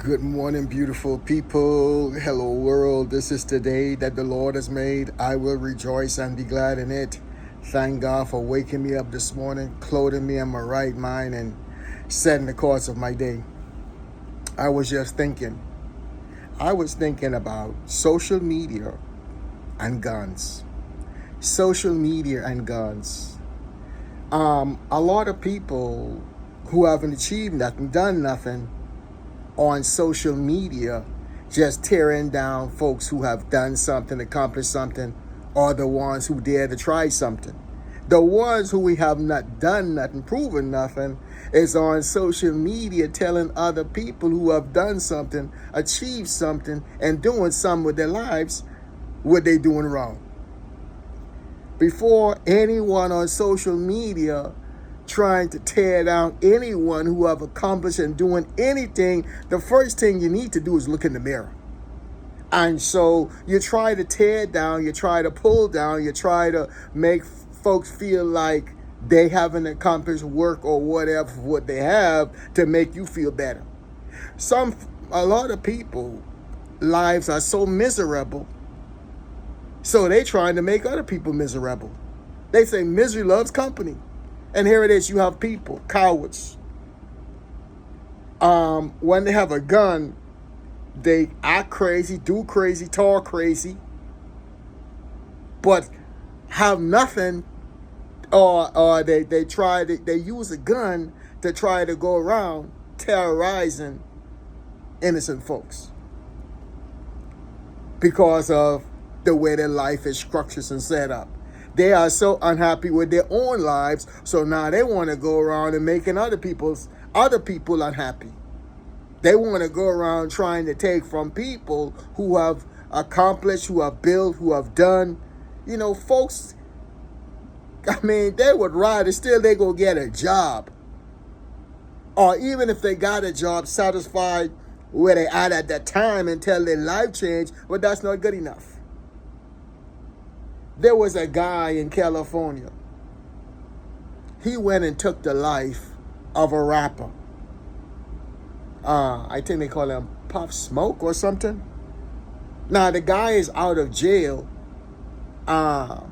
Good morning, beautiful people. Hello, world. This is the day that the Lord has made. I will rejoice and be glad in it. Thank God for waking me up this morning, clothing me in my right mind, and setting the course of my day. I was just thinking. I was thinking about social media and guns. Social media and guns. A lot of people who haven't achieved nothing, done nothing, on social media just tearing down folks who have done something, accomplished something, or the ones who dare to try something. The ones who we have not done nothing, proven nothing, is on social media telling other people who have done something, achieved something, and doing something with their lives, what they doing wrong. Before anyone on social media trying to tear down anyone who have accomplished and doing anything, the first thing you need to do is look in the mirror. And so you try to tear down, you try to pull down, you try to make folks feel like they haven't accomplished work or whatever what they have to make you feel better. A lot of people lives are so miserable, so they trying to make other people miserable. They say misery loves company. And here it is, you have people, cowards. When they have a gun, they act crazy, do crazy, talk crazy, but have nothing, or they use a gun to try to go around terrorizing innocent folks because of the way their life is structured and set up. They are so unhappy with their own lives, so now they want to go around and making other people unhappy. They want to go around trying to take from people who have accomplished, who have built, who have done. Folks, they would rather still they go get a job. Or even if they got a job, satisfied where they at that time until their life change, but that's not good enough. There was a guy in California. He went and took the life of a rapper. I think they call him Puff Smoke or something. Now the guy is out of jail. On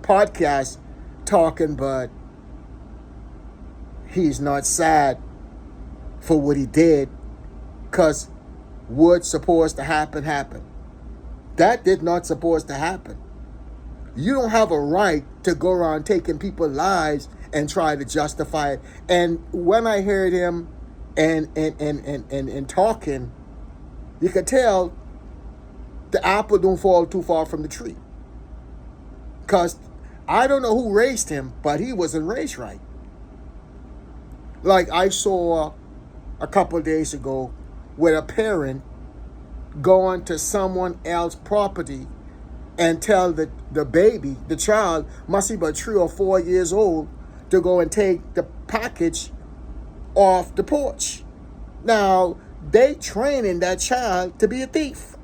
podcast talking, but he's not sad for what he did, because what's supposed to happen happened. That did not supposed to happen. You don't have a right to go around taking people's lives and try to justify it. And when I heard him and talking, you could tell the apple don't fall too far from the tree. Because I don't know who raised him, but he wasn't raised right. Like I saw a couple of days ago with a parent going to someone else's property and tell the baby, the child, must be about 3 or 4 years old, to go and take the package off the porch. Now, they training that child to be a thief.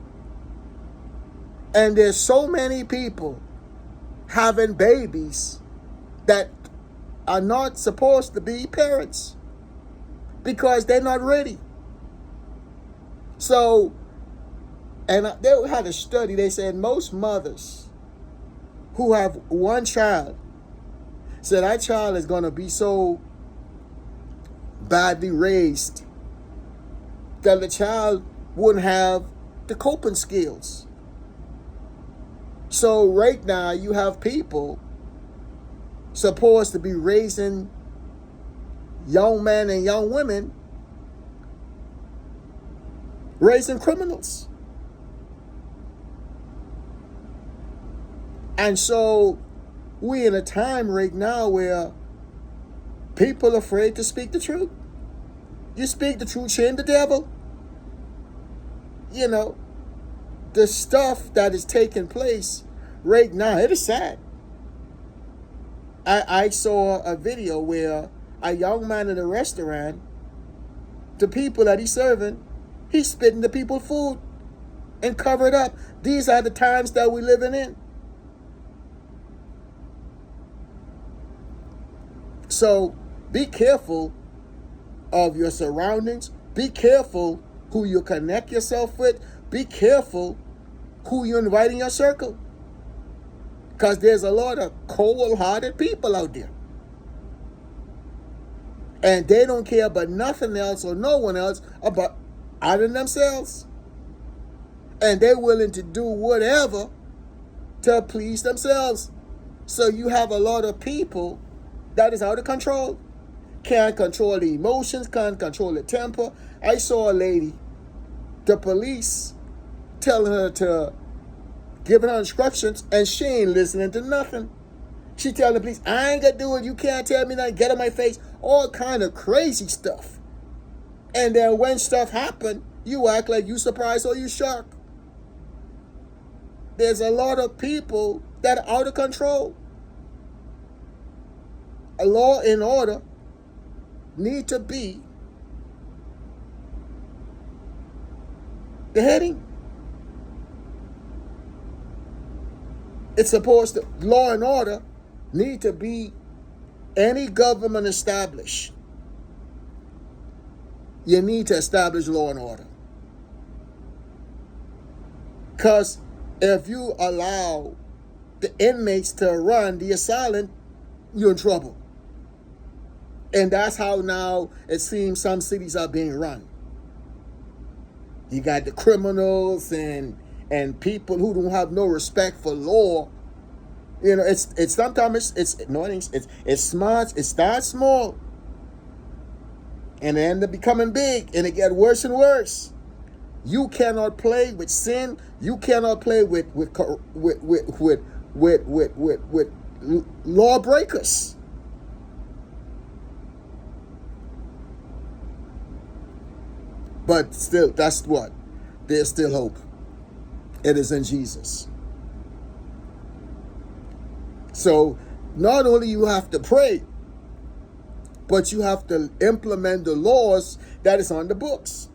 And there's so many people having babies that are not supposed to be parents because they're not ready. So, and they had a study, they said most mothers who have one child said that child is going to be so badly raised that the child wouldn't have the coping skills. So right now you have people supposed to be raising young men and young women, raising criminals. And so we're in a time right now where people are afraid to speak the truth. You speak the truth, shame the devil. The stuff that is taking place right now, it is sad. I saw a video where a young man in a restaurant, the people that he's serving, he's spitting the people's food and cover it up. These are the times that we're living in. So be careful of your surroundings. Be careful who you connect yourself with. Be careful who you invite in your circle. Because there's a lot of cold-hearted people out there. And they don't care about nothing else or no one else about other than themselves. And they're willing to do whatever to please themselves. So you have a lot of people that is out of control. Can't control the emotions, can't control the temper. I saw a lady, the police telling her to, giving her instructions, and she ain't listening to nothing. She telling the police, I ain't gonna do it, you can't tell me nothing, get on my face, all kind of crazy stuff. And then when stuff happen, you act like you surprised or you shocked. There's a lot of people that are out of control. A law and order need to be the heading. It's supposed to, law and order need to be any government established. You need to establish law and order. Because if you allow the inmates to run the asylum, you're in trouble. And that's how now it seems some cities are being run. You got the criminals and people who don't have no respect for law. You know, it's sometimes it's annoying. It's smart. It starts small, and it ends up becoming big, and it gets worse and worse. You cannot play with sin. You cannot play with lawbreakers. But still, that's what. There's still hope. It is in Jesus. So not only you have to pray, but you have to implement the laws that is on the books.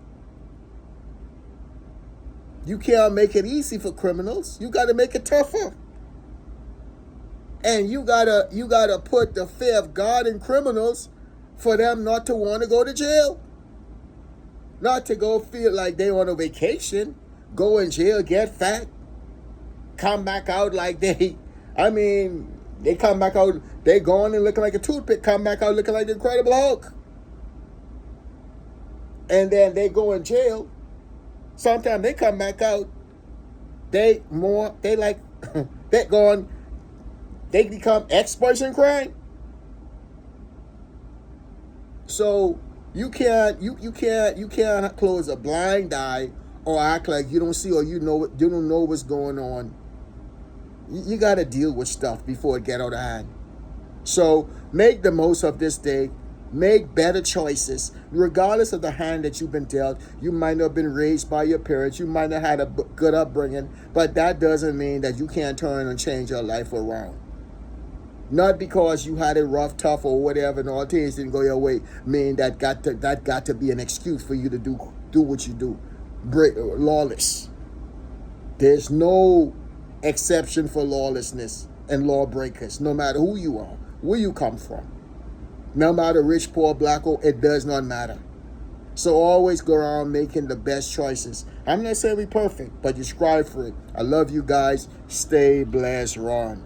You can't make it easy for criminals. You got to make it tougher. And you gotta put the fear of God in criminals for them not to want to go to jail. Not to go feel like they on a vacation, go in jail, get fat, come back out like they come back out, they going and looking like a toothpick, come back out looking like the Incredible Hulk. And then they go in jail. Sometimes they come back out, they become experts in crime. So you can't close a blind eye or act like you don't see or you don't know what's going on. You got to deal with stuff before it get out of hand. So make the most of this day. Make better choices. Regardless of the hand that you've been dealt, you might not have been raised by your parents. You might not have had a good upbringing. But that doesn't mean that you can't turn and change your life around. Not because you had it rough, tough, or whatever, and all things didn't go your way, mean that got to be an excuse for you to do what you do. Lawless. There's no exception for lawlessness and lawbreakers, no matter who you are, where you come from. No matter rich, poor, black, or it does not matter. So always go around making the best choices. I'm not saying we're perfect, but you strive for it. I love you guys. Stay blessed, Ron.